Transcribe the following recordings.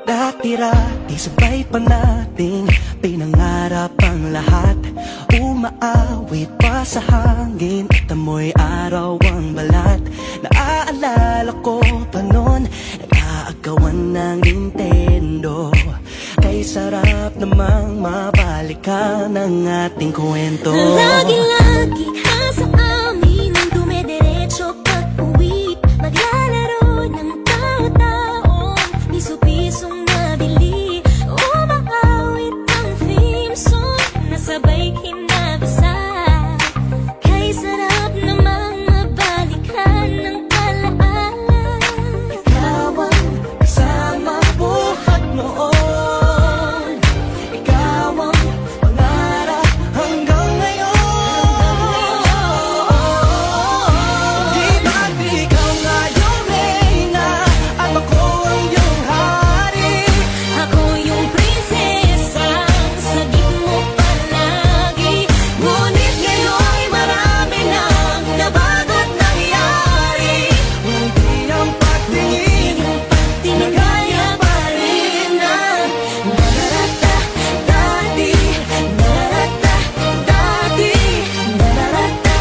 Dati-rati sabay pa nating pinangarap ang lahat. Umaawit pa sa hangin at amoy araw ang balat. Naaalala ko pa noon, nag-aagawan ng Nintendo. Kay sarap namang mabalikan ang ating kwento. Lagi-lagi ka sa amin ang dumediretso pag-uwi. Maglalaro ng tao-taong piso-pisong nabili. Umaawit ang theme song na sabay kinabasa. Kay sarap namang mabalikan ng alaala. Ikaw ang kasama buhat noon. Ikaw ang pangarap hanggang ngayon. Di ba't ikaw nga yung reyna at ako ang iyong hari? Ako yung prinsesang sagip mo palagi. Ngunit ngayon'y marami nang nabago't nangyari. Hindi ang pagtingin Tinagaya pa rin ang nararata dati. Nararata dati. Nararata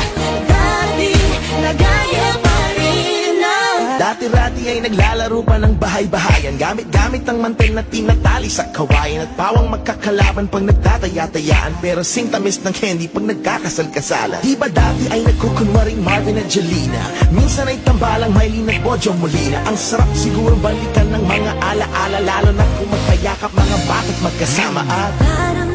dati. Nagaya pa rin ang Dati-rati ay naglalaro pa ng bahay-bahayan, gamit-gamit ang mantel na tinatali sa kawayan. At pawang magkakalaban pag nagtataya-tayaan, pero sing tamis ng candy pag nagkakasal-kasalan. Di ba dati ay nagkukunwaring Marvin at Jelena? Minsan ay tambalang Mylene at Bojo Molina. Ang sarap siguro balikan ng mga alaala, lalo na kung magkayakap mga bata't magkasama. At parang